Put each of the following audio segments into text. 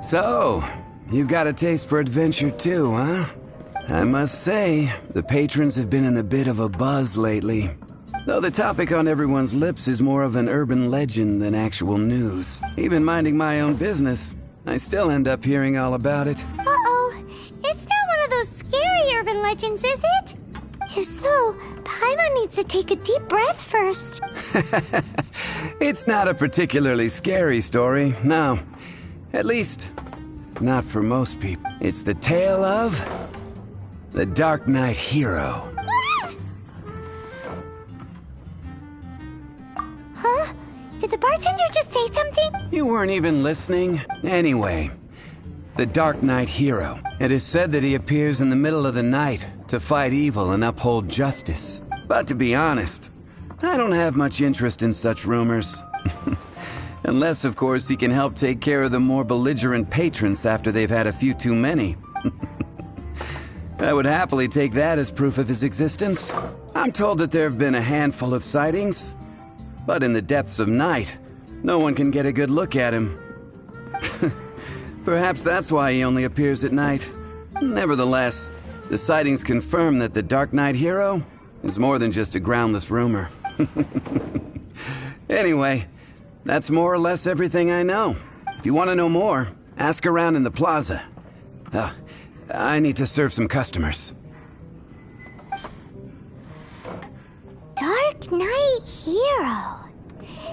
So, you've got a taste for adventure too, huh? I must say, the patrons have been in a bit of a buzz lately. Though the topic on everyone's lips is more of an urban legend than actual news. Even minding my own business, I still end up hearing all about it. Uh-oh. It's not one of those scary urban legends, is it? If so, Paimon needs to take a deep breath first. It's not a particularly scary story, no. At least, not for most people. It's the tale of the Dark Knight Hero. Huh? Did the bartender just say something? You weren't even listening. Anyway, the Dark Knight Hero. It is said that he appears in the middle of the night to fight evil and uphold justice. But to be honest, I don't have much interest in such rumors. Unless, of course, he can help take care of the more belligerent patrons after they've had a few too many. I would happily take that as proof of his existence. I'm told that there have been a handful of sightings, but in the depths of night, no one can get a good look at him. Perhaps that's why he only appears at night. Nevertheless, the sightings confirm that the Dark Knight Hero is more than just a groundless rumor. Anyway, that's more or less everything I know. If you want to know more, ask around in the plaza. I need to serve some customers. Dark Knight Hero.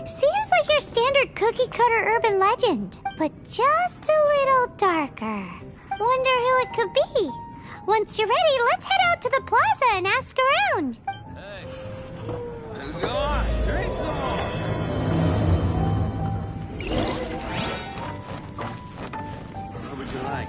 Seems like your standard cookie-cutter urban legend, but just a little darker. Wonder who it could be. Once you're ready, let's head out to the plaza and ask around. Hey, go on, drink some more. What would you like?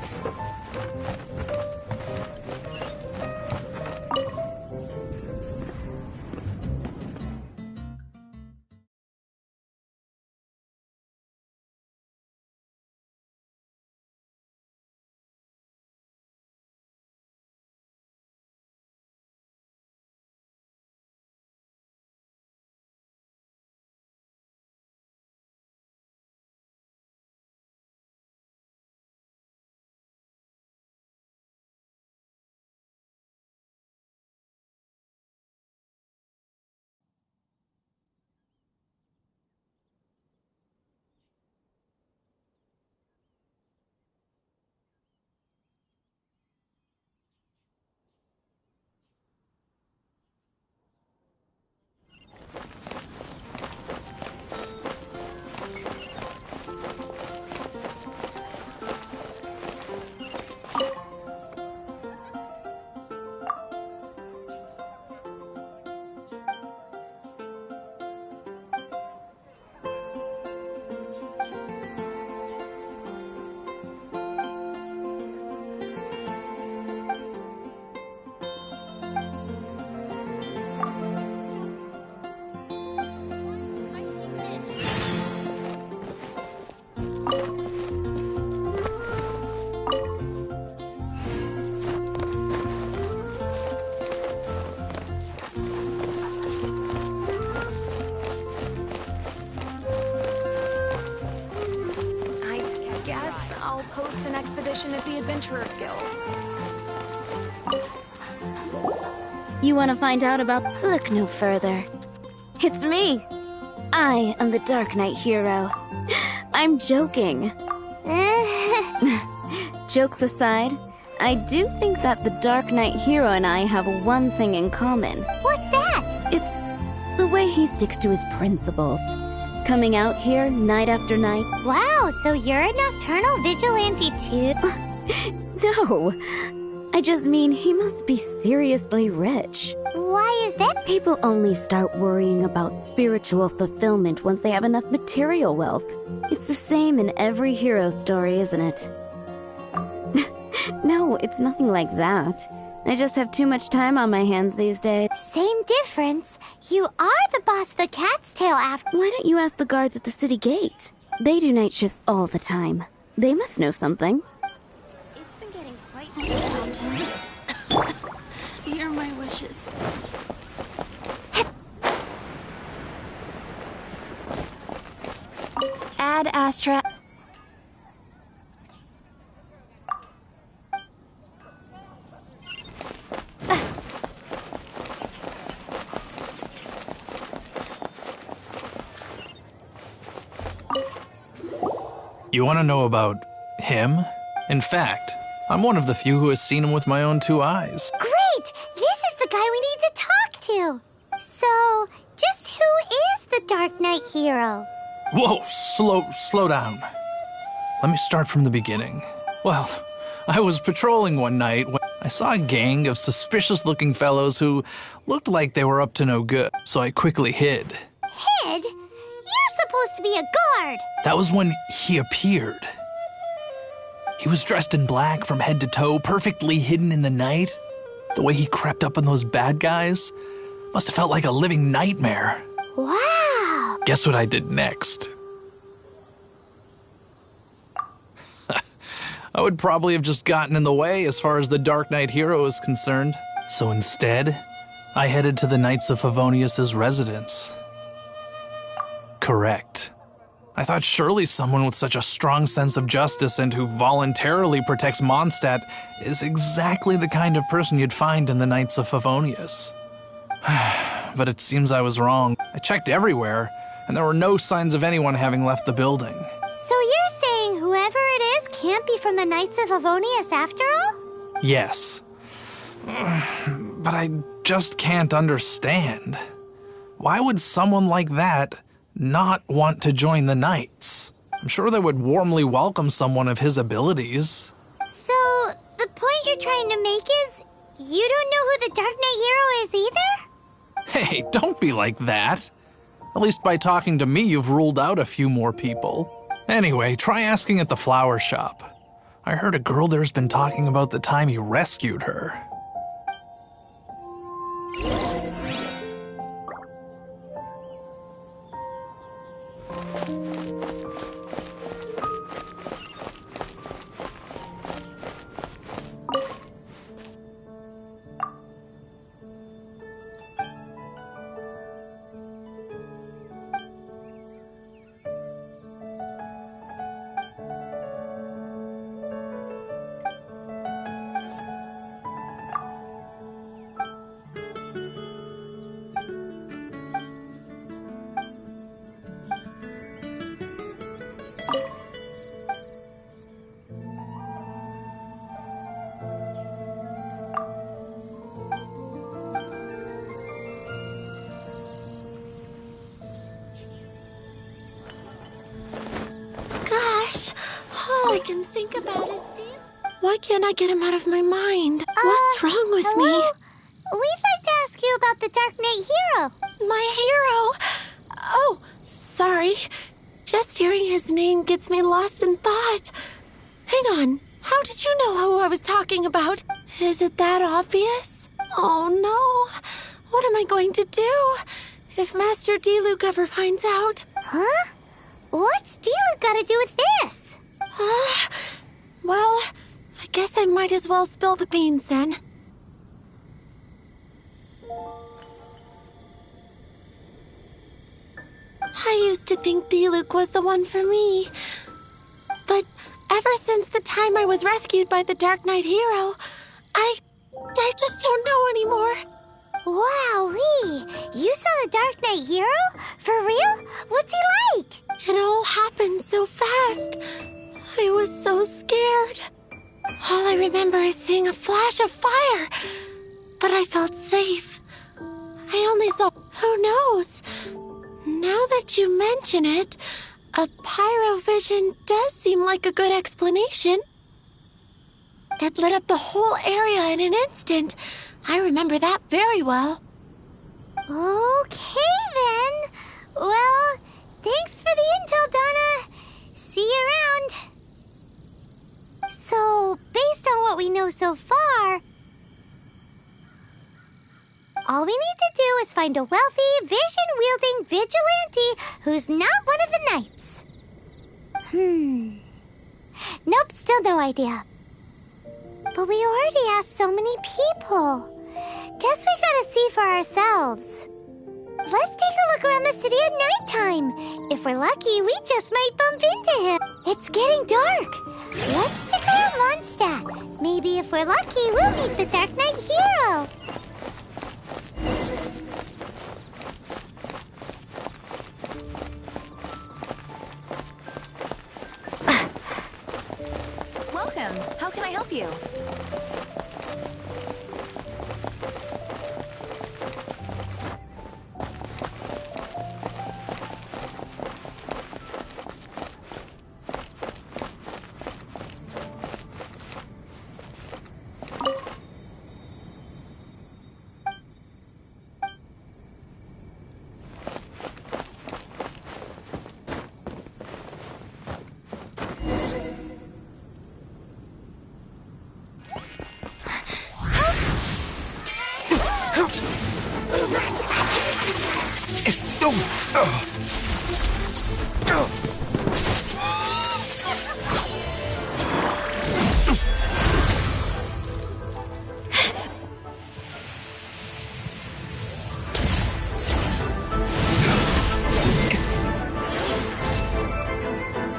Post an expedition at the Adventurers Guild. You want to find out about... Look no further. It's me. I am the Dark Knight Hero. I'm joking. Jokes aside, I do think that the Dark Knight Hero and I have one thing in common. What's that? It's the way he sticks to his principles. Coming out here night after night. Wow, so you're a nocturnal vigilante too? No, I just mean he must be seriously rich. Why is that? People only start worrying about spiritual fulfillment once they have enough material wealth. It's the same in every hero story, isn't it? No, it's nothing like that. I just have too much time on my hands these days. Same difference. You are the boss of the Cat's Tail after. Why don't you ask the guards at the city gate? They do night shifts all the time. They must know something. It's been getting quite mountain. Here are my wishes. Ad Astra. You want to know about him? In fact, I'm one of the few who has seen him with my own 2 eyes. Great! This is the guy we need to talk to. So, just who is the Dark Knight hero? Whoa, slow down. Let me start from the beginning. Well, I was patrolling one night when I saw a gang of suspicious-looking fellows who looked like they were up to no good, so I quickly hid. Hid? You're supposed to be a guard. That was when he appeared. He was dressed in black from head to toe, perfectly hidden in the night. The way he crept up on those bad guys must have felt like a living nightmare. Wow. Guess what I did next? I would probably have just gotten in the way as far as the Dark Knight hero is concerned. So instead, I headed to the Knights of Favonius' residence. Correct. I thought surely someone with such a strong sense of justice and who voluntarily protects Mondstadt is exactly the kind of person you'd find in the Knights of Favonius. But it seems I was wrong. I checked everywhere, and there were no signs of anyone having left the building. So you're saying whoever it is can't be from the Knights of Favonius after all? Yes. But I just can't understand. Why would someone like that not want to join the Knights? I'm sure they would warmly welcome someone of his abilities. So, the point you're trying to make is you don't know who the Dark Knight hero is either? Hey, don't be like that. At least by talking to me, you've ruled out a few more people. Anyway, try asking at the flower shop. I heard a girl there's been talking about the time he rescued her. All I can think about is Dan. Why can't I get him out of my mind? What's wrong with Hello? We'd like to ask you about the Dark Knight hero. me? My hero? Oh, sorry. Just hearing his name gets me lost in thought. Hang on. How did you know who I was talking about? Is it that obvious? Oh no. What am I going to do if Master D-Luke ever finds out? Huh? What's D-Luke got to do with this? Well, I guess I might as well spill the beans then. I used to think D-Luke was the one for me. But ever since the time I was rescued by the Dark Knight hero, I just don't know anymore. Wowee! You saw the Dark Knight hero? For real? What's he like? It all happened so fast. I was so scared. All I remember is seeing a flash of fire, but I felt safe. I only saw... Who knows? Now that you mention it, a pyrovision does seem like a good explanation. It lit up the whole area in an instant. I remember that very well. Okay then. Well, thanks for the intel, Donna. See you around. So, based on what we know so far, all we need to do is find a wealthy, vision-wielding vigilante who's not one of the knights. Nope, still no idea. But we already asked so many people. Guess we gotta see for ourselves. Let's take a look around the city at nighttime. If we're lucky, we just might bump into him. It's getting dark. Let's stick around Mondstadt. Maybe if we're lucky, we'll meet the Dark Knight hero. can I help you?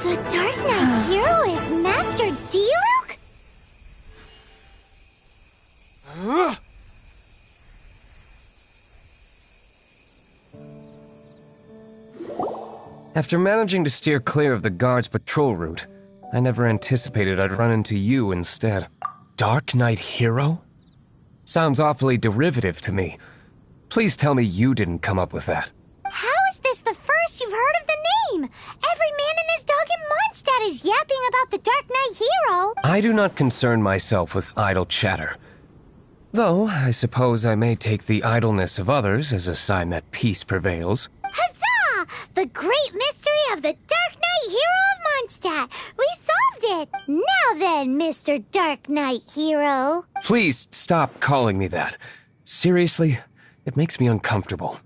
The Dark Knight hero is Master Diluc? After managing to steer clear of the guard's patrol route, I never anticipated I'd run into you instead. Dark Knight Hero? Sounds awfully derivative to me. Please tell me you didn't come up with that. How is this the first you've heard of the name? Every man and his dog in Mondstadt is yapping about the Dark Knight hero. I do not concern myself with idle chatter. Though, I suppose I may take the idleness of others as a sign that peace prevails. Huzzah! The great mystery of the Dark Knight hero of Mondstadt. We solved it. Now then, Mr. Dark Knight hero. Please stop calling me that. Seriously, it makes me uncomfortable.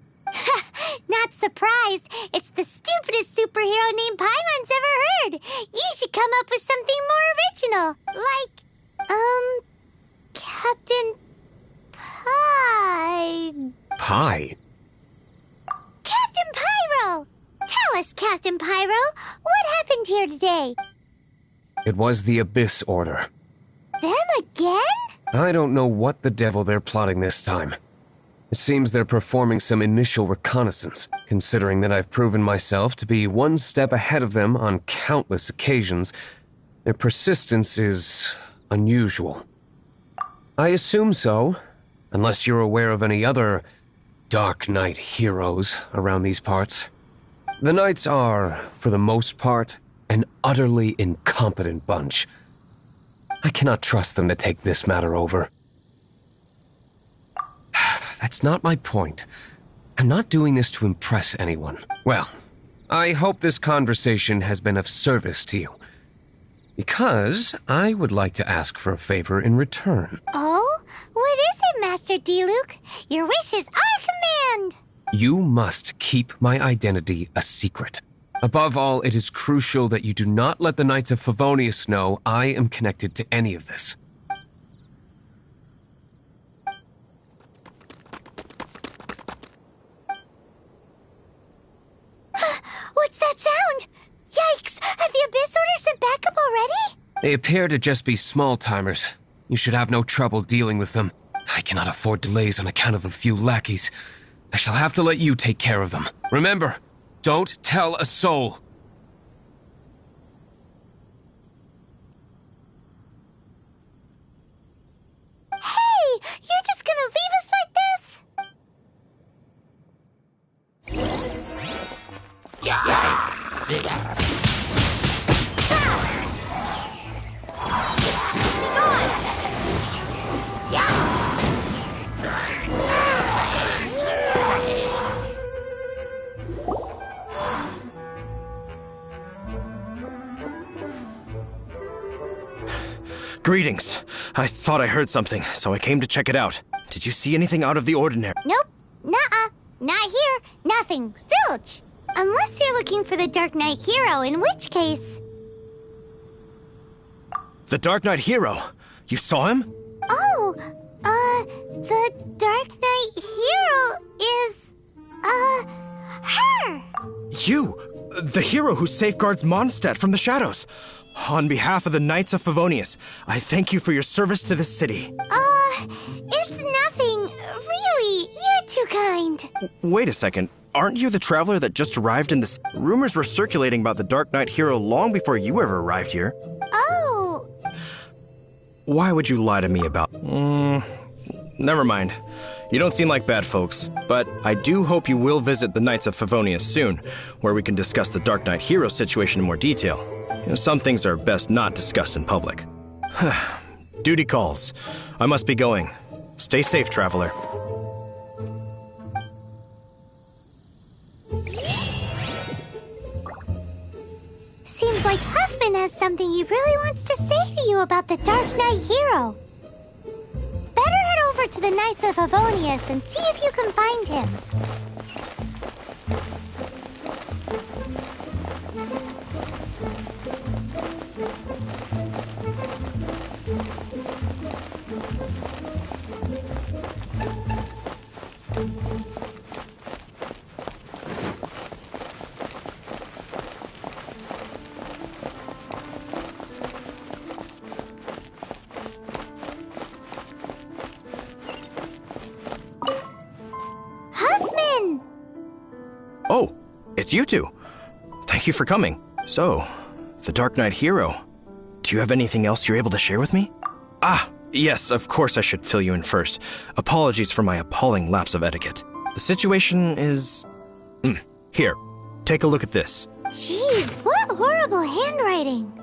Not surprised. It's the stupidest superhero name Paimon's ever heard. You should come up with something more original. Like, Captain Pie. Pie? Captain Pyro! Tell us, Captain Pyro, what happened here today? It was the Abyss Order. Them again? I don't know what the devil they're plotting this time. It seems they're performing some initial reconnaissance, considering that I've proven myself to be one step ahead of them on countless occasions. Their persistence is unusual. I assume so, unless you're aware of any other Dark Knight heroes around these parts. The Knights are, for the most part, an utterly incompetent bunch. I cannot trust them to take this matter over. That's not my point. I'm not doing this to impress anyone. Well, I hope this conversation has been of service to you. Because I would like to ask for a favor in return. Oh? What is it, Master Diluc? Your wish is our command! You must keep my identity a secret. Above all, it is crucial that you do not let the Knights of Favonius know I am connected to any of this. What's that sound? Yikes! Have the Abyss Order sent backup already? They appear to just be small-timers. You should have no trouble dealing with them. I cannot afford delays on account of a few lackeys. I shall have to let you take care of them. Remember, don't tell a soul. Hey! You're just gonna leave us like this? Greetings. I thought I heard something, so I came to check it out. Did you see anything out of the ordinary? Nope. Nuh-uh. Not here. Nothing. Zilch. Unless you're looking for the Dark Knight hero, in which case... The Dark Knight hero? You saw him? Oh, the Dark Knight hero is, her! You! The hero who safeguards Mondstadt from the shadows. On behalf of the Knights of Favonius, I thank you for your service to this city. It's nothing. Really, you're too kind. Wait a second. Aren't you the traveler that just arrived in this? Rumors were circulating about the Dark Knight hero long before you ever arrived here. Oh. Why would you lie to me about... Never mind. You don't seem like bad folks, but I do hope you will visit the Knights of Favonius soon, where we can discuss the Dark Knight hero situation in more detail. Some things are best not discussed in public. Duty calls. I must be going. Stay safe, traveler. Seems like Huffman has something he really wants to say to you about the Dark Knight hero. Better head over to the Knights of Favonius and see if you can find him. Huffman! Oh, it's you two. Thank you for coming. So, the Dark Knight hero. Do you have anything else you're able to share with me? Ah, yes, of course I should fill you in first. Apologies for my appalling lapse of etiquette. The situation is... Here, take a look at this. Jeez, what horrible handwriting.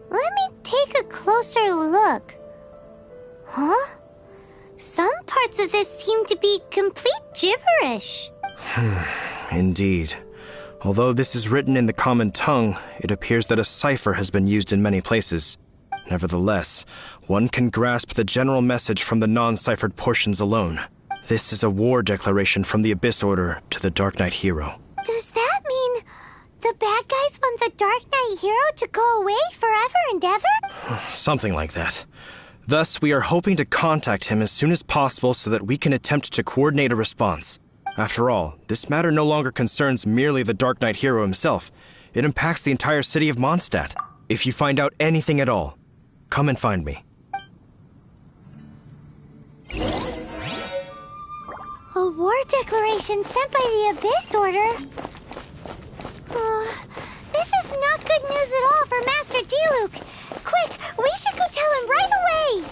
Let me take a closer look. Huh? Some parts of this seem to be complete gibberish. Indeed. Although this is written in the common tongue, it appears that a cipher has been used in many places. Nevertheless, one can grasp the general message from the non-ciphered portions alone. This is a war declaration from the Abyss Order to the Dark Knight hero. Does that mean the bad guys want the Dark Knight hero to go away forever and ever? Something like that. Thus, we are hoping to contact him as soon as possible so that we can attempt to coordinate a response. After all, this matter no longer concerns merely the Dark Knight hero himself. It impacts the entire city of Mondstadt. If you find out anything at all, come and find me. A war declaration sent by the Abyss Order? This is not good news at all for Master Diluc. Quick, we should go tell him right away!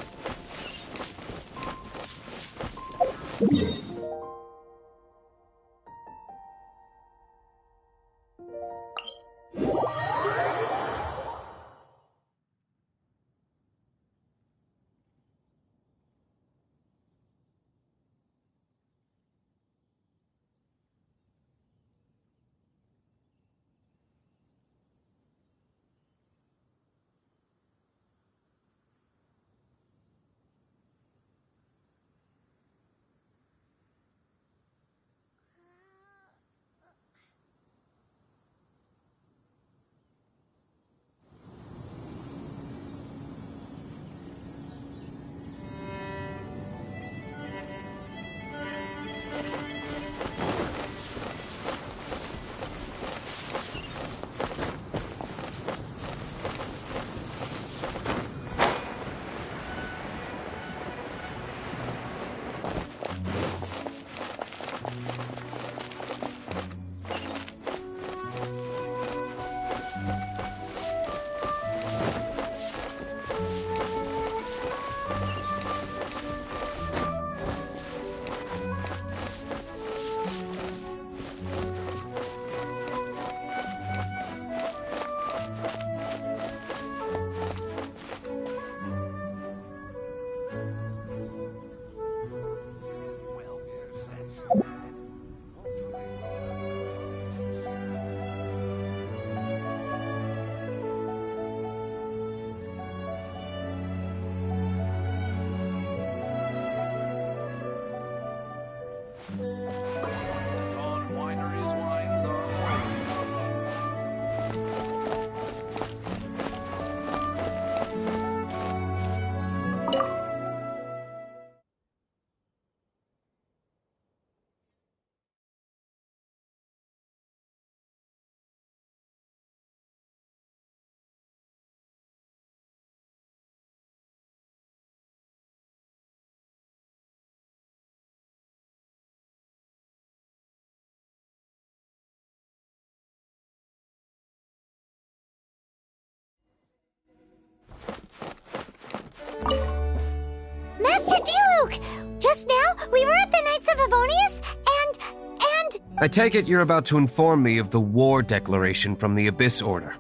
We were at the Knights of Avonius, and... I take it you're about to inform me of the war declaration from the Abyss Order.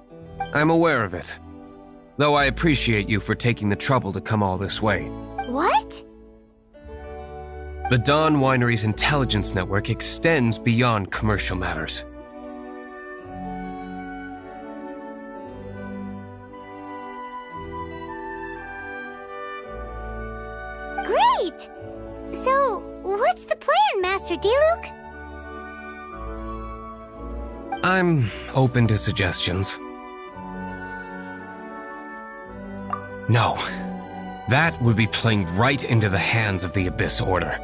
I'm aware of it, though I appreciate you for taking the trouble to come all this way. What? The Dawn Winery's intelligence network extends beyond commercial matters. Great! So, what's the plan, Master Diluc? I'm open to suggestions. No. That would be playing right into the hands of the Abyss Order.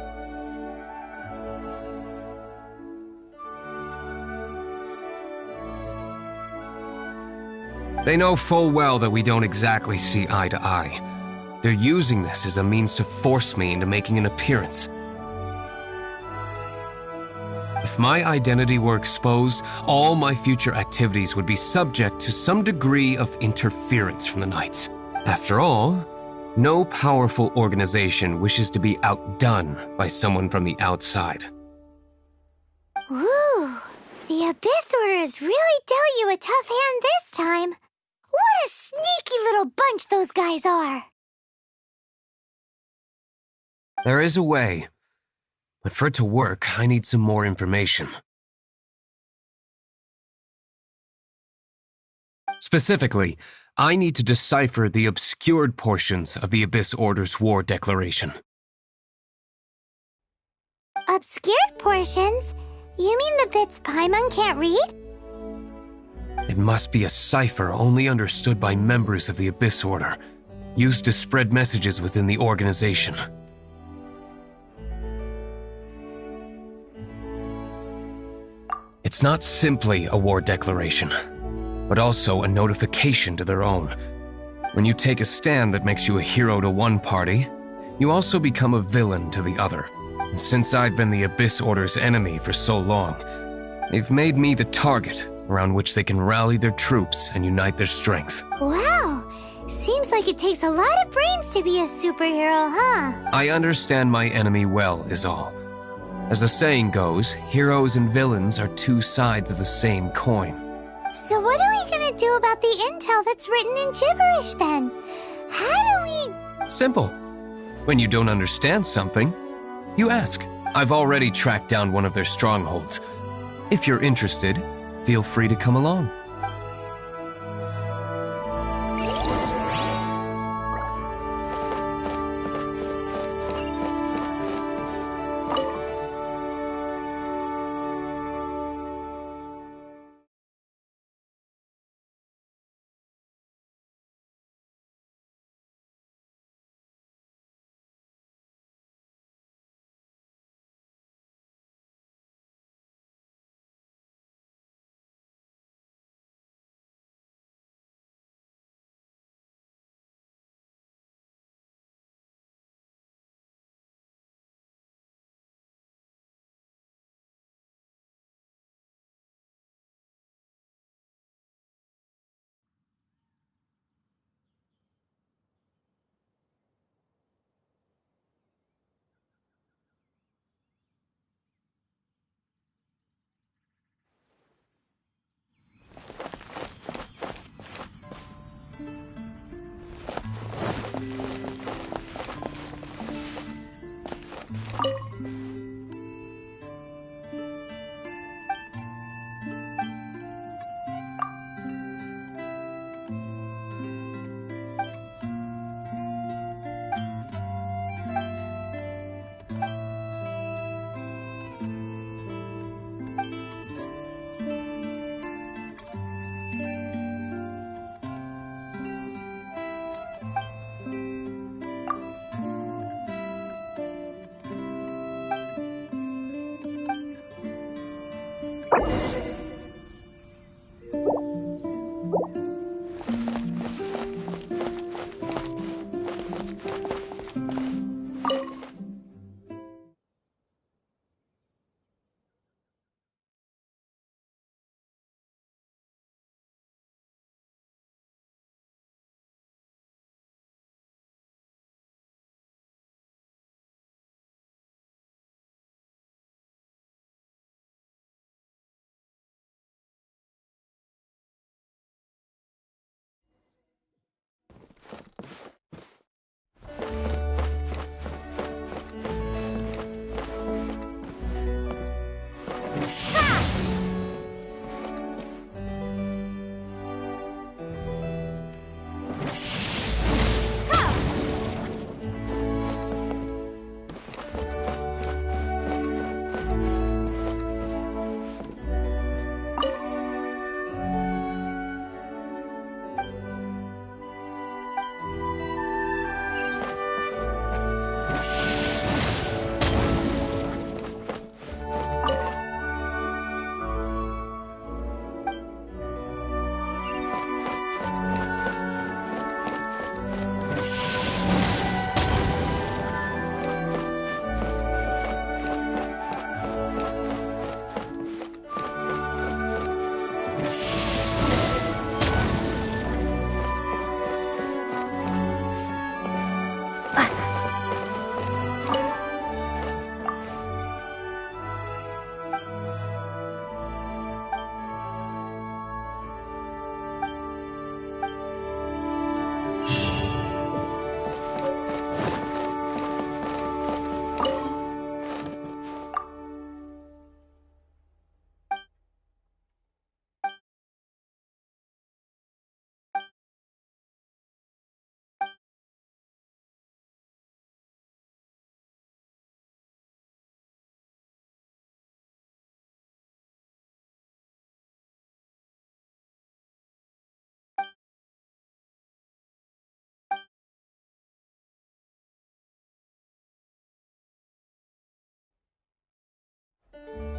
They know full well that we don't exactly see eye to eye. They're using this as a means to force me into making an appearance. If my identity were exposed, all my future activities would be subject to some degree of interference from the Knights. After all, no powerful organization wishes to be outdone by someone from the outside. Ooh, the Abyss Order has really dealt you a tough hand this time. What a sneaky little bunch those guys are! There is a way, but for it to work, I need some more information. Specifically, I need to decipher the obscured portions of the Abyss Order's war declaration. Obscured portions? You mean the bits Paimon can't read? It must be a cipher only understood by members of the Abyss Order, used to spread messages within the organization. It's not simply a war declaration, but also a notification to their own. When you take a stand that makes you a hero to one party, you also become a villain to the other. And since I've been the Abyss Order's enemy for so long, they've made me the target around which they can rally their troops and unite their strength. Wow, seems like it takes a lot of brains to be a superhero, huh? I understand my enemy well, is all. As the saying goes, heroes and villains are two sides of the same coin. So what are we gonna do about the intel that's written in gibberish then? How do we... Simple. When you don't understand something, you ask. I've already tracked down one of their strongholds. If you're interested, feel free to come along. Windblade!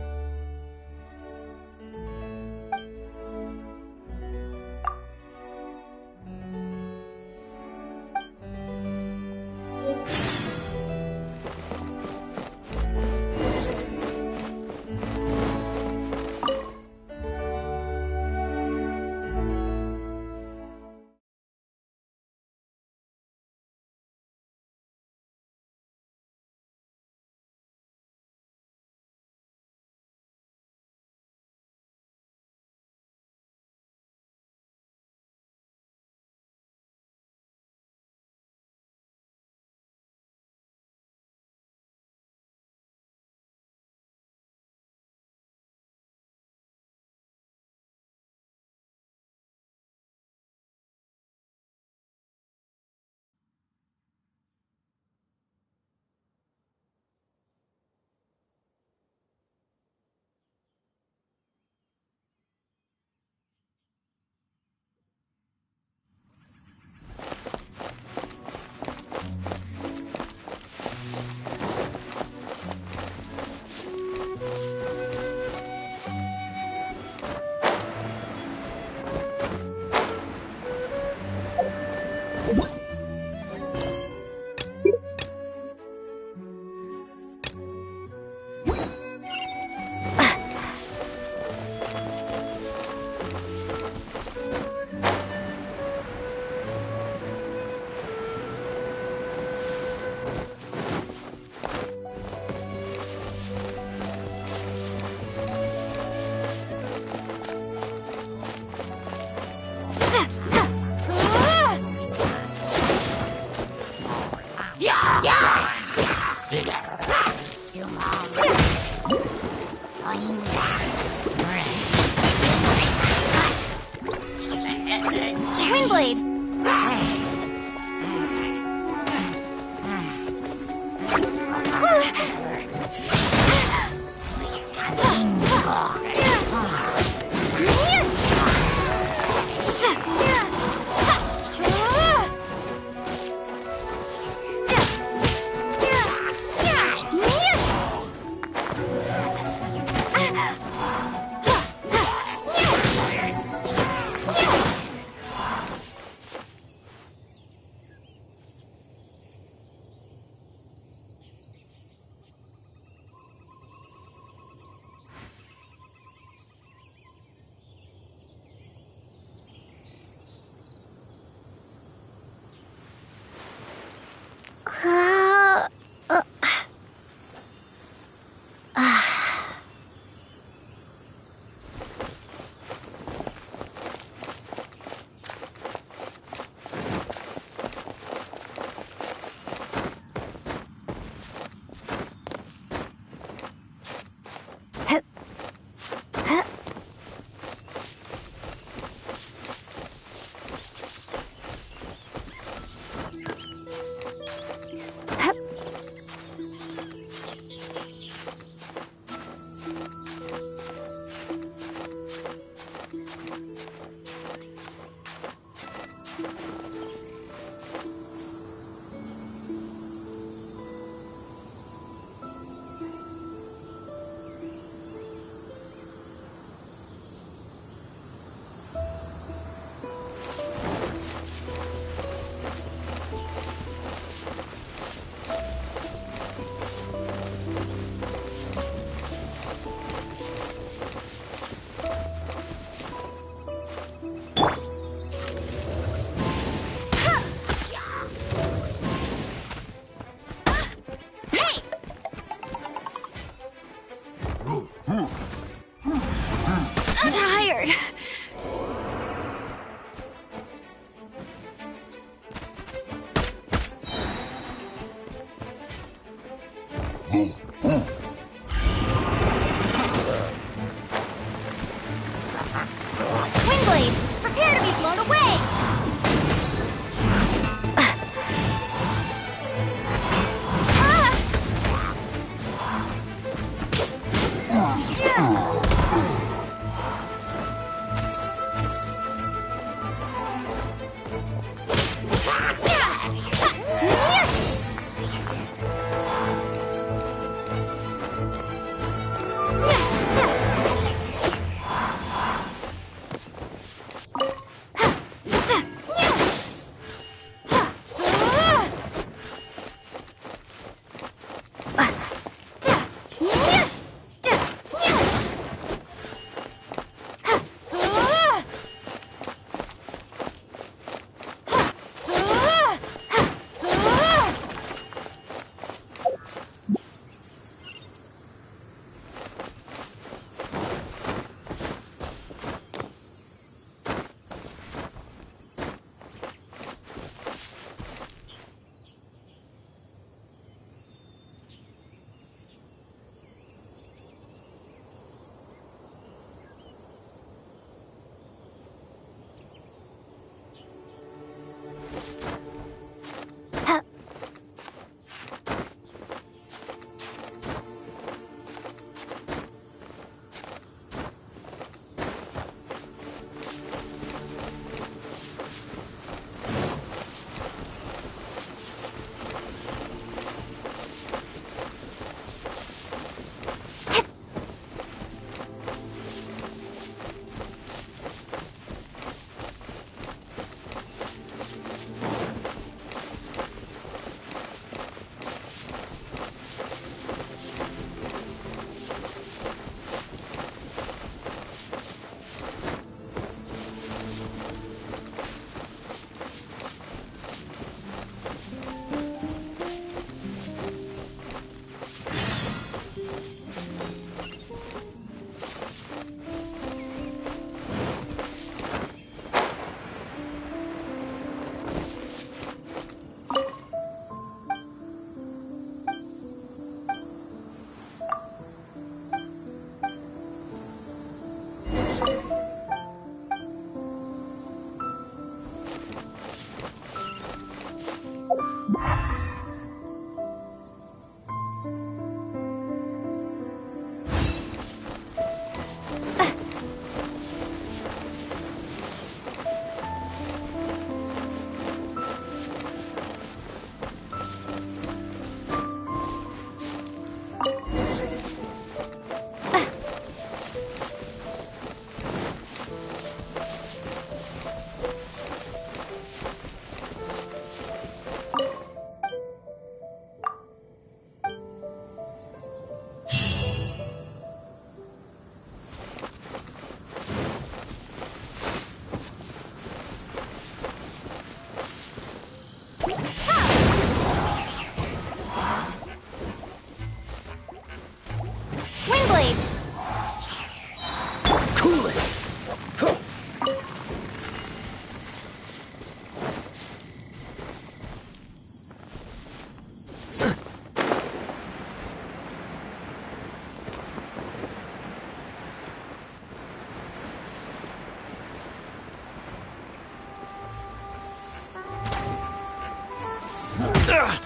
Hey!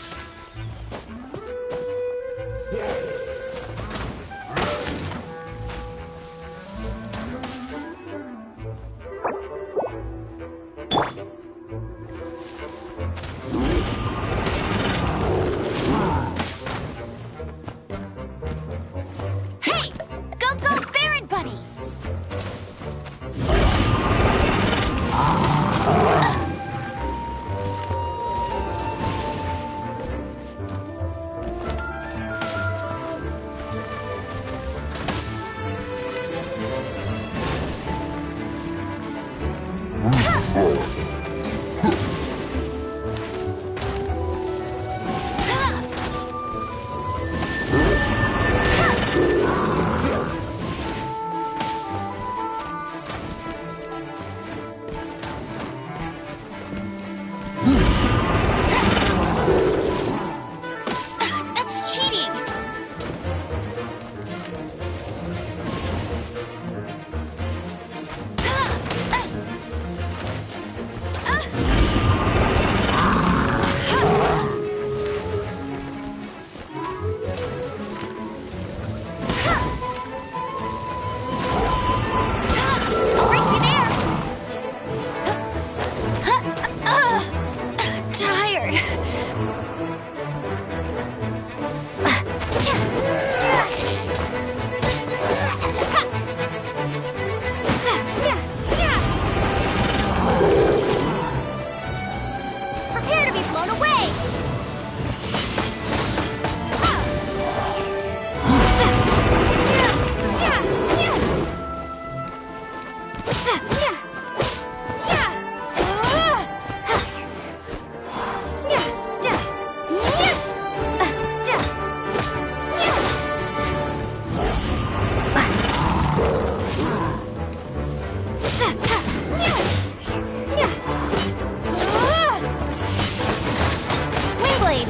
Go, go, Baron Bunny! That's cheating! I'll race you there! Tired. Prepare to be blown away! Wingblade!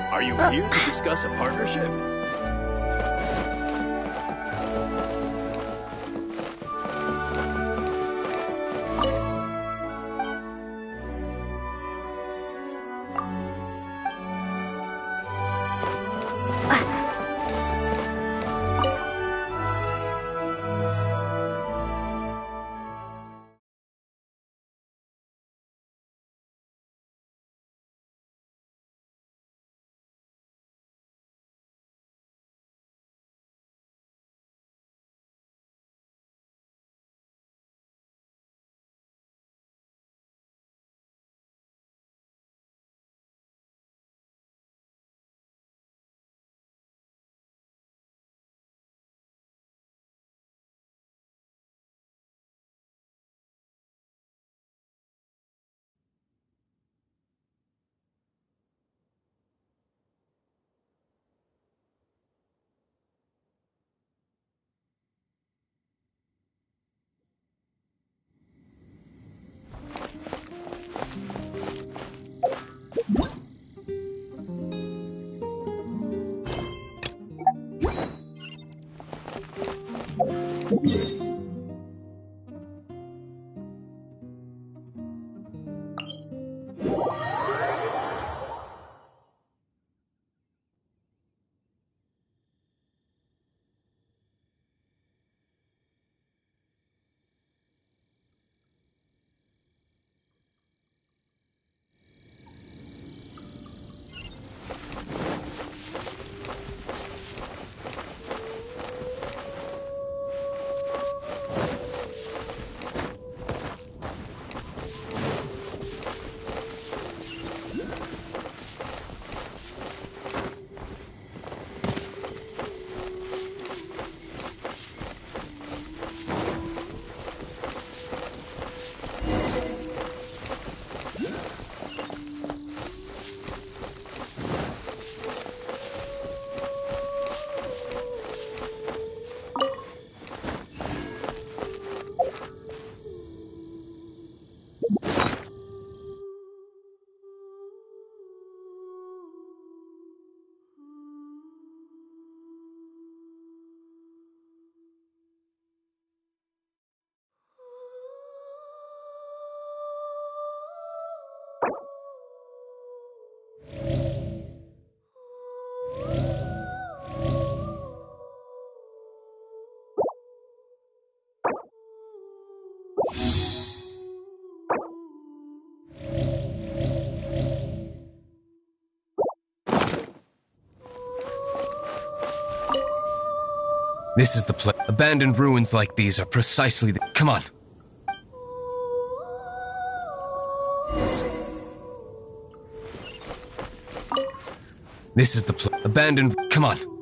Are you here to discuss a partnership? This is the place. Abandoned ruins like these are precisely the... Come on. This is the place. Abandoned... Come on.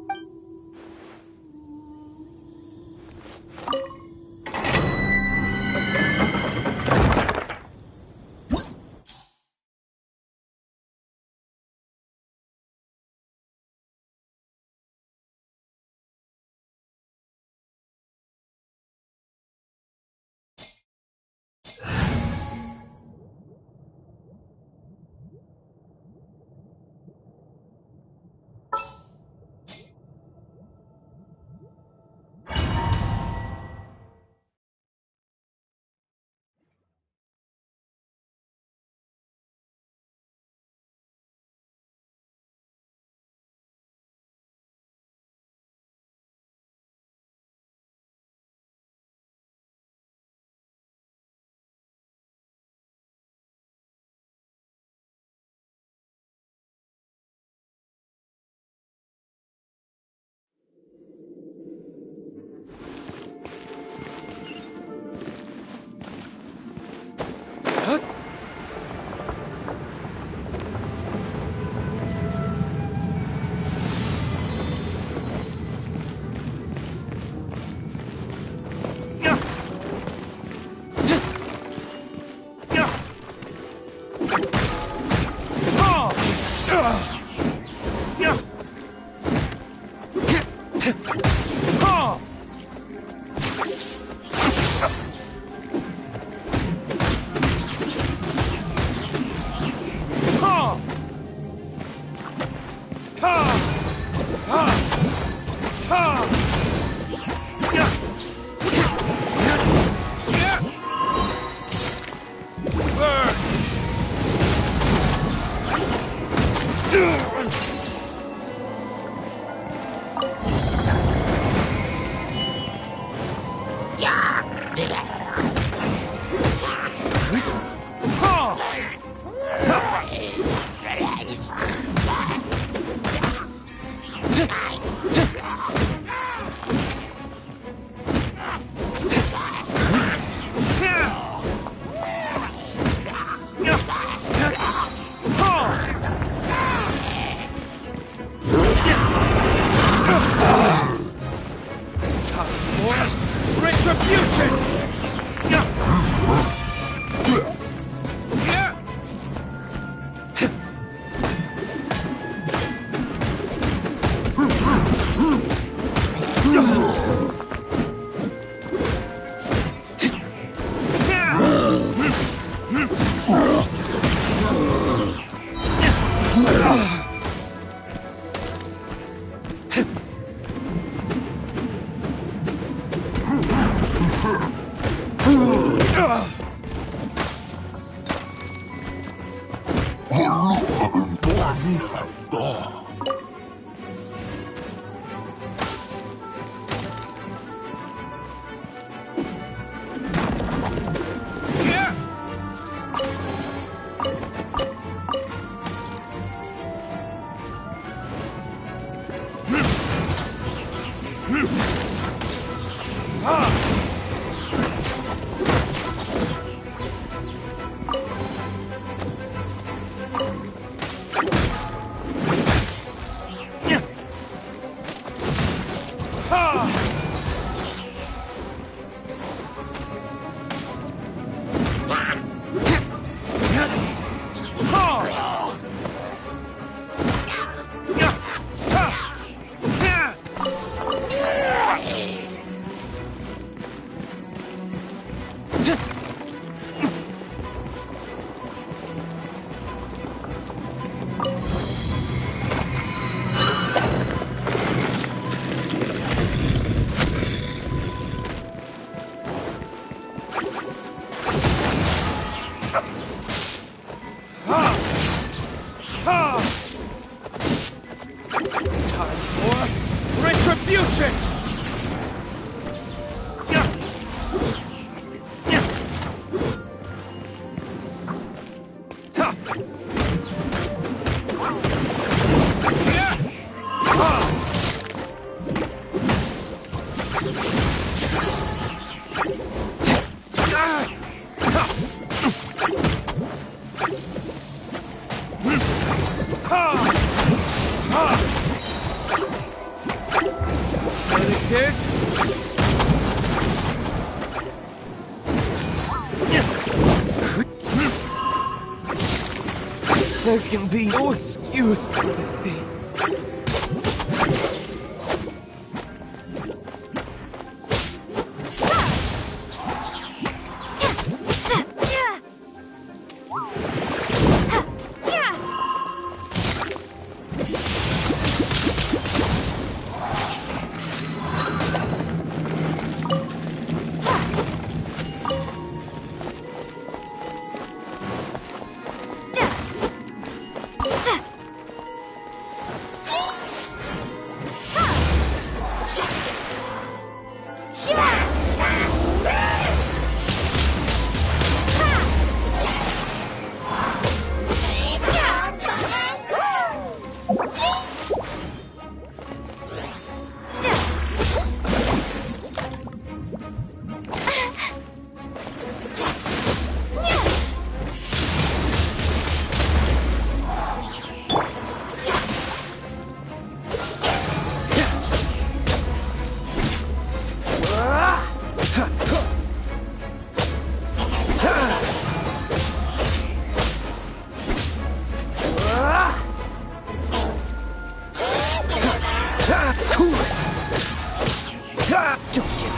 There can be no excuse for the...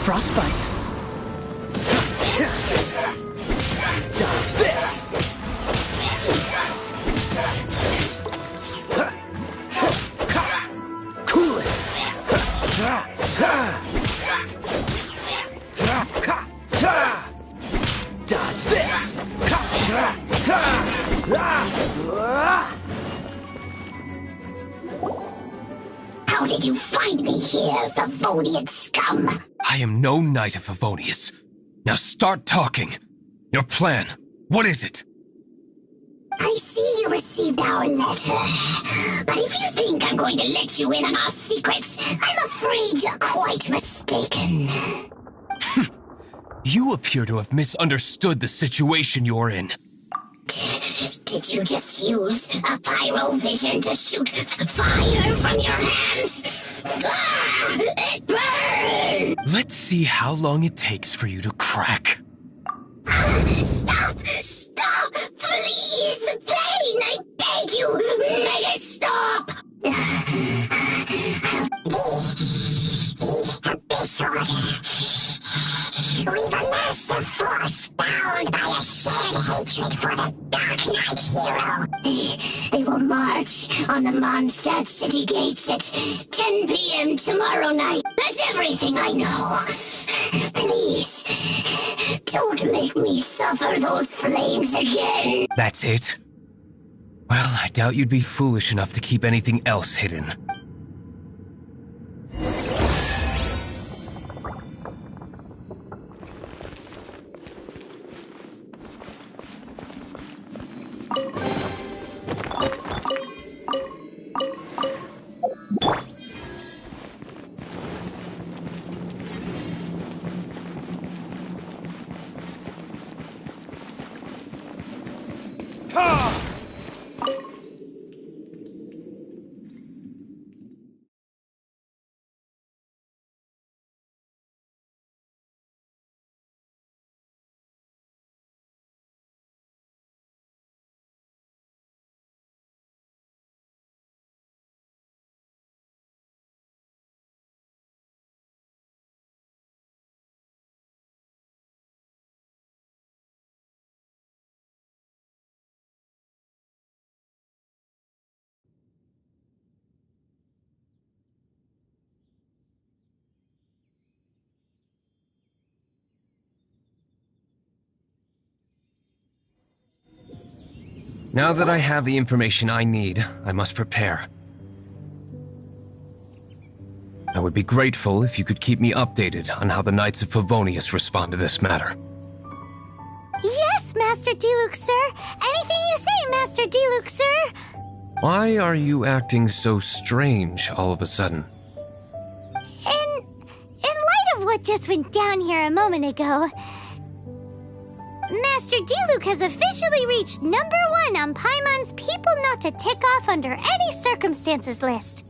Frostbite. Dodge this. Cool it. Dodge this. How did you find me here, Favonian scum? I am no knight of Favonius. Now start talking. Your plan, what is it? I see you received our letter. But if you think I'm going to let you in on our secrets, I'm afraid you're quite mistaken. You appear to have misunderstood the situation you're in. Did you just use a pyrovision to shoot fire from your hands? Ah, it burns! Let's see how long it takes for you to crack. Stop! Stop! Please! Pain! I beg you! Make it stop! Disorder. We've amassed a force bound by a shared hatred for the Dark Knight hero. They will march on the Mondstadt city gates at 10 p.m. tomorrow night. That's everything I know. Please, don't make me suffer those flames again. That's it? Well, I doubt you'd be foolish enough to keep anything else hidden. Now that I have the information I need, I must prepare. I would be grateful if you could keep me updated on how the Knights of Favonius respond to this matter. Yes, Master Diluc, sir. Anything you say, Master Diluc, sir. Why are you acting so strange all of a sudden? In light of what just went down here a moment ago, Master Diluc has officially reached #1 on Paimon's people not to tick off under any circumstances list.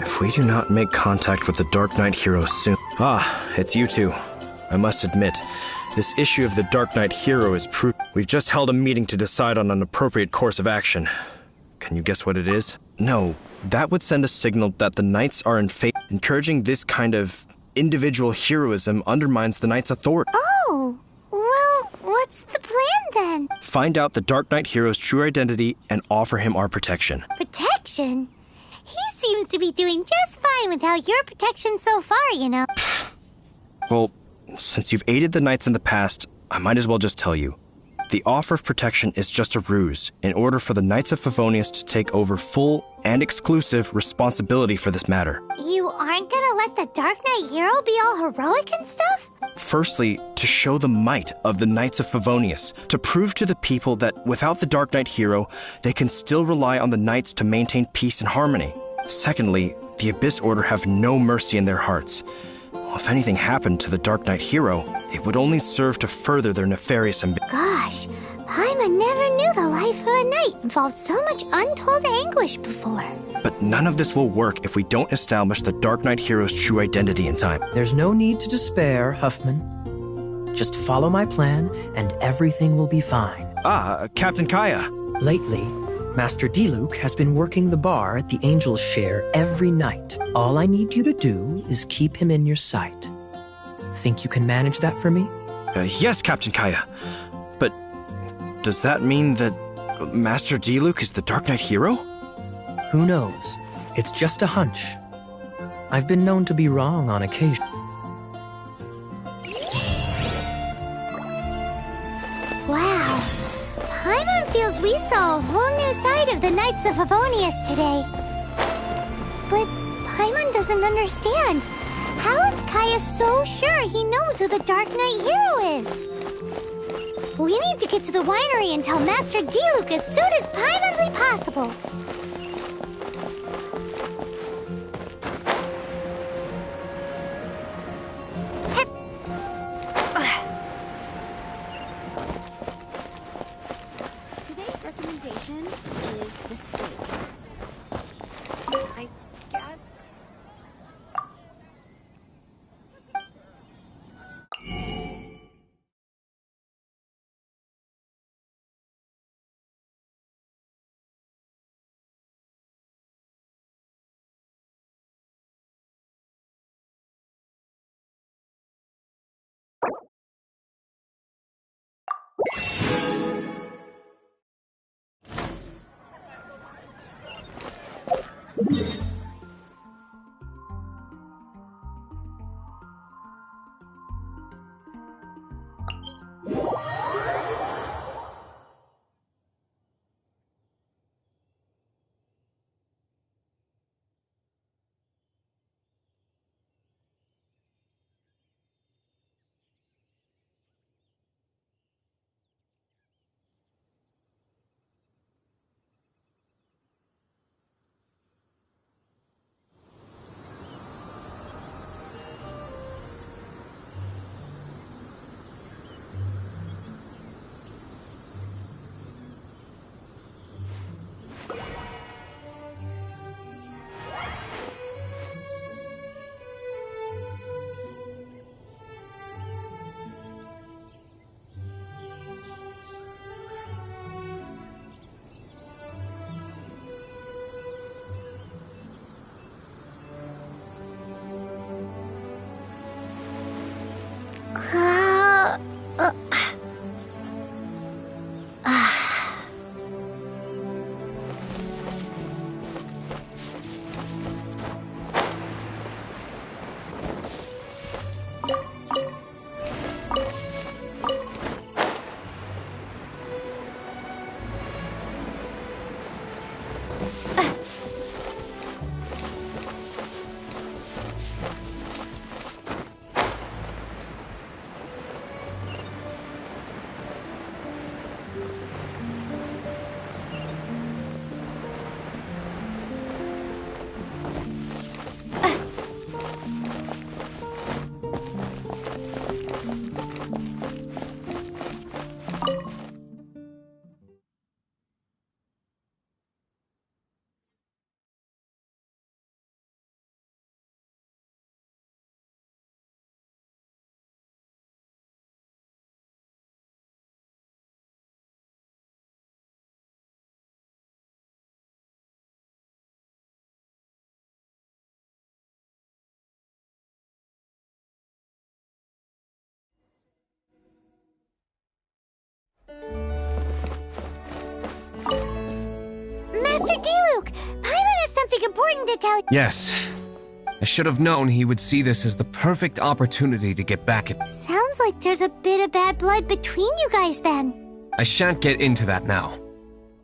If we do not make contact with the Dark Knight hero soon... Ah, it's you two. I must admit, this issue of the Dark Knight hero is proof. We've just held a meeting to decide on an appropriate course of action. Can you guess what it is? No, that would send a signal that the Knights are in favor. Encouraging this kind of individual heroism undermines the Knights' authority. Oh, well, what's the plan then? Find out the Dark Knight hero's true identity and offer him our protection. Protection? He seems to be doing just fine without your protection so far, you know. Well, since you've aided the Knights in the past, I might as well just tell you. The offer of protection is just a ruse in order for the Knights of Favonius to take over full and exclusive responsibility for this matter. You aren't gonna let the Dark Knight hero be all heroic and stuff? Firstly, to show the might of the Knights of Favonius, to prove to the people that without the Dark Knight hero, they can still rely on the Knights to maintain peace and harmony. Secondly, the Abyss Order have no mercy in their hearts. If anything happened to the Dark Knight hero, it would only serve to further their nefarious ambition. Gosh, Paimon never knew the life of a knight involved so much untold anguish before. But none of this will work if we don't establish the Dark Knight hero's true identity in time. There's no need to despair, Huffman. Just follow my plan, and everything will be fine. Captain Kaya. Lately, Master Diluc has been working the bar at the Angel's Share every night. All I need you to do is keep him in your sight. Think you can manage that for me? Yes, Captain Kaya. But does that mean that Master Diluc is the Dark Knight hero? Who knows? It's just a hunch. I've been known to be wrong on occasion. Wow. Paimon feels we saw a whole new side of the Knights of Favonius today. But Paimon doesn't understand. How is Kaya so sure he knows who the Dark Knight hero is? We need to get to the winery and tell Master Diluc as soon as Paimonly possible. Today's recommendation is the steak. I guess. Master Diluc! Paimon has something important to tell you. Yes. I should have known he would see this as the perfect opportunity to get back at... Sounds like there's a bit of bad blood between you guys then. I shan't get into that now.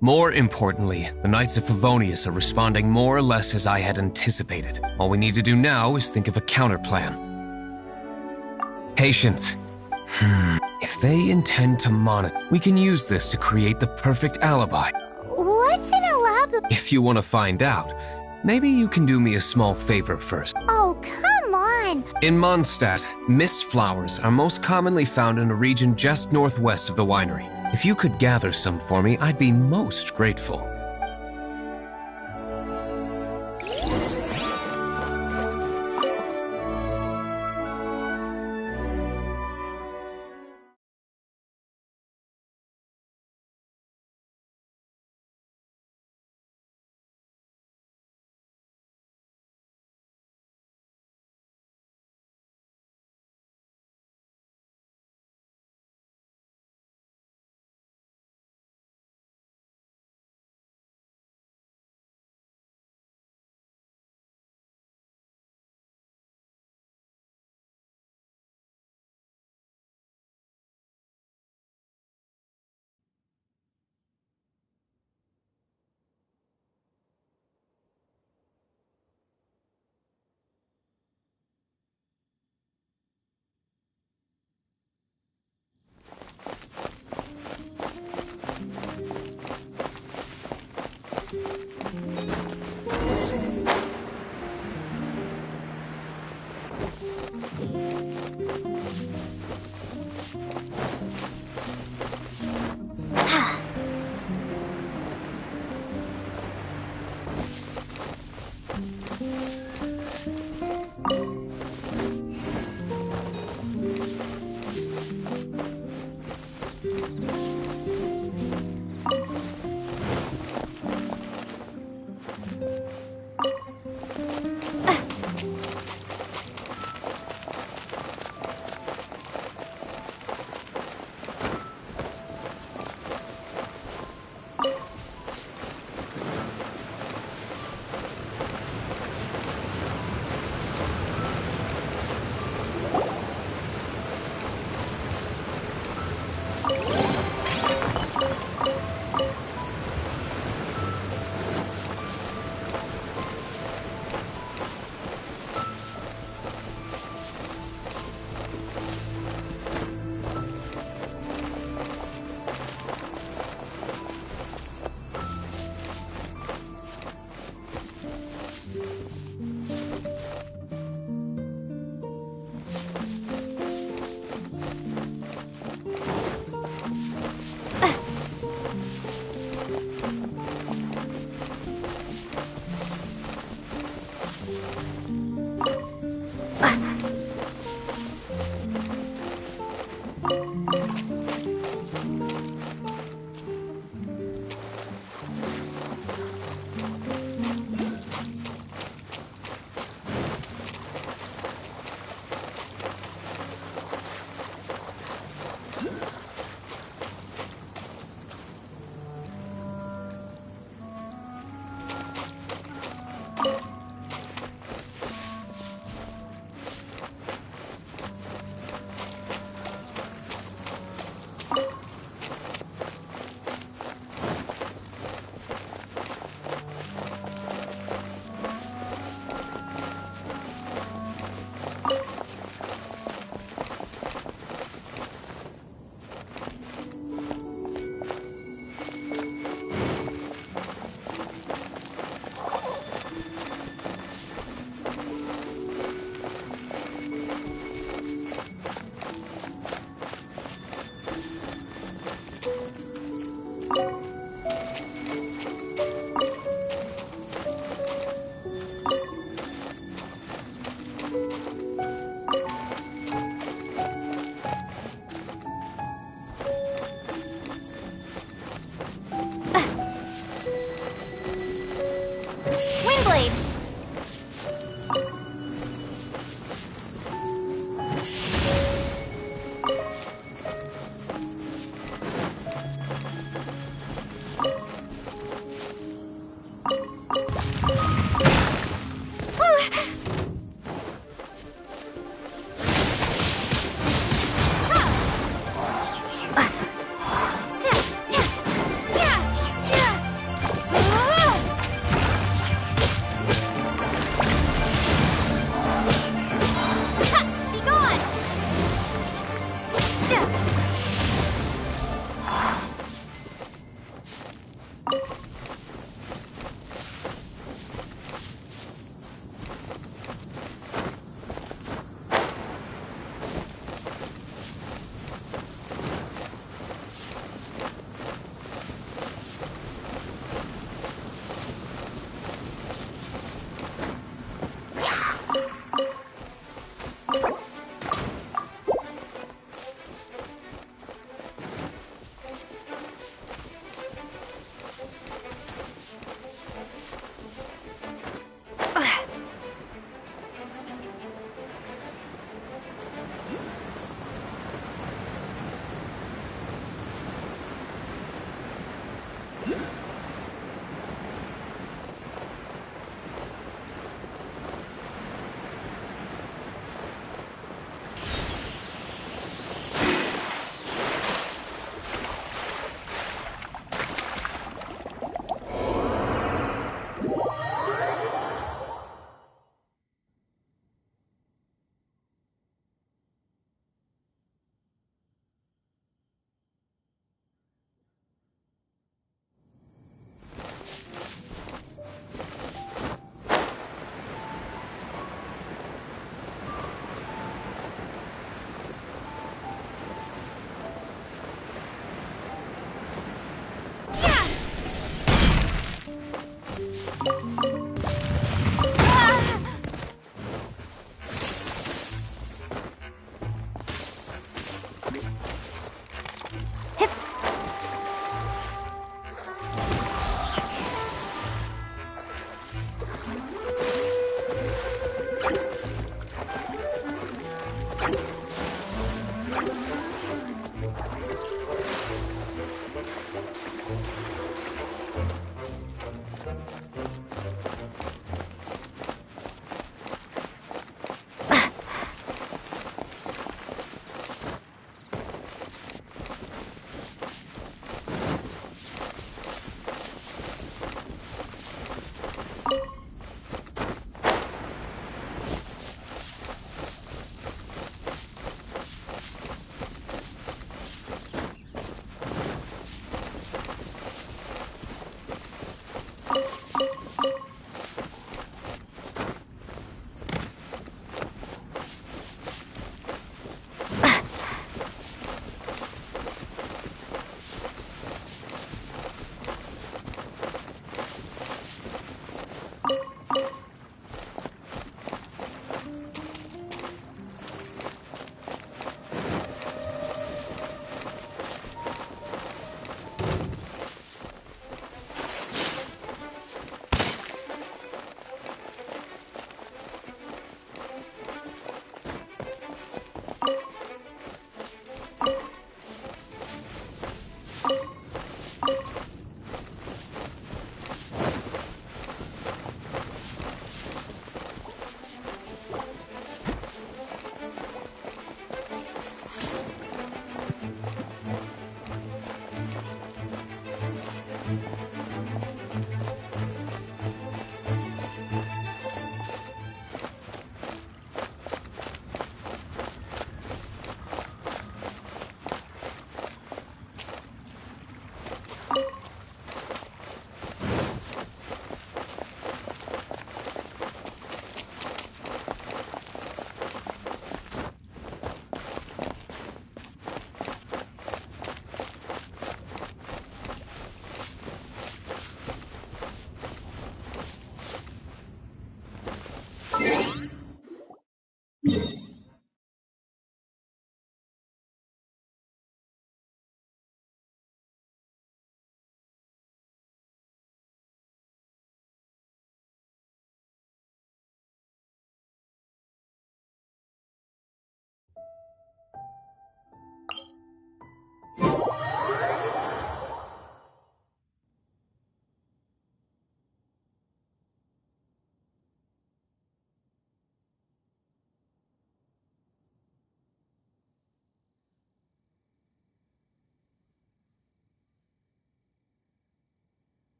More importantly, the Knights of Favonius are responding more or less as I had anticipated. All we need to do now is think of a counterplan. Patience. If they intend to monitor, we can use this to create the perfect alibi. What's in a lab? If you want to find out, maybe you can do me a small favor first. Oh, come on! In Mondstadt, mist flowers are most commonly found in a region just northwest of the winery. If you could gather some for me, I'd be most grateful.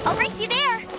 I'll race you there!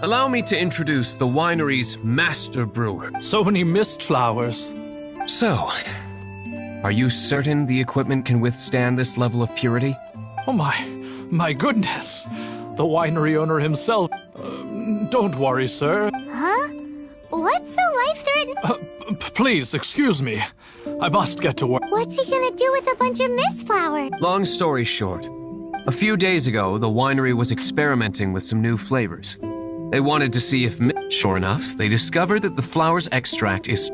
Allow me to introduce the winery's master brewer. So many mist flowers. So, are you certain the equipment can withstand this level of purity? Oh my goodness. The winery owner himself. Don't worry, sir. Huh? What's so life-threatening? Please, excuse me. I must get to work. What's he gonna do with a bunch of mist flowers? Long story short, a few days ago, the winery was experimenting with some new flavors. They wanted to see if, sure enough, they discovered that the flower's extract is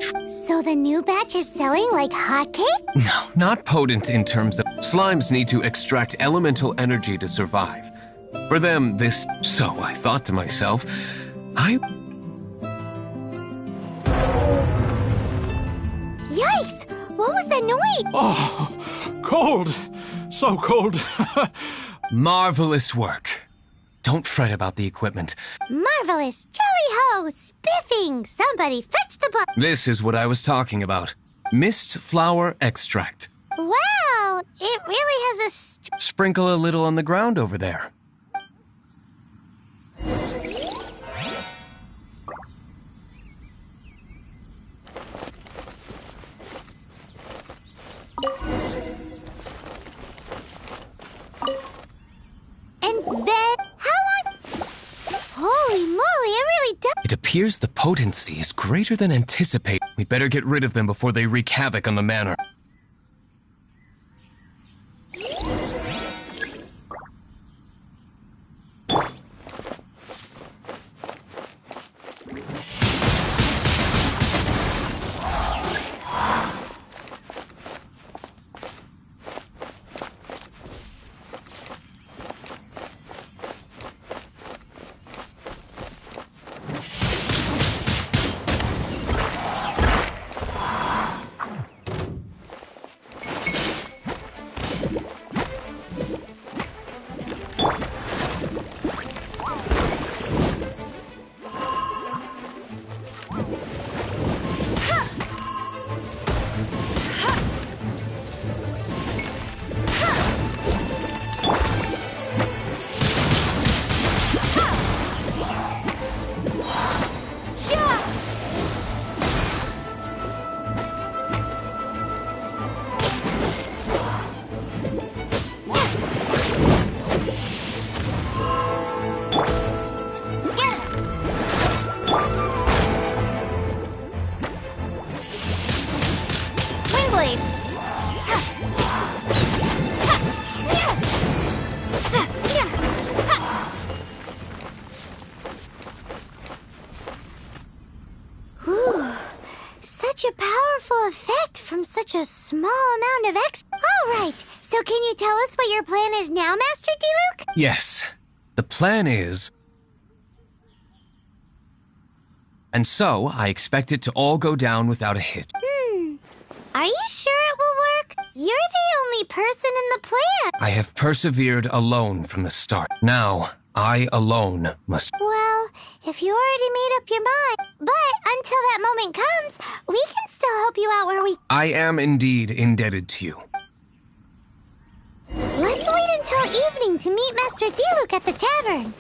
So the new batch is selling like hotcakes? No, not potent in terms of... Slimes need to extract elemental energy to survive. For them, this... So I thought to myself, Yikes! What was that noise? Oh, cold. So cold. Marvelous work. Don't fret about the equipment. Marvelous! Jolly-ho! Spiffing! Somebody fetch the book! This is what I was talking about. Mist flower extract. Wow! It really has a... Sprinkle a little on the ground over there. And then... How long... Holy moly, it really does... It appears the potency is greater than anticipated. We'd better get rid of them before they wreak havoc on the manor. Such a powerful effect from such a small amount of All right, so can you tell us what your plan is now, Master Diluc? Yes. The plan is... And so, I expect it to all go down without a hitch. Are you sure it will work? You're the only person in the plan. I have persevered alone from the start. Now, I alone must... Well, if you already made up your mind. But until that moment comes, we can still help you out where we... I am indeed indebted to you. Let's wait until evening to meet Master Diluc at the tavern.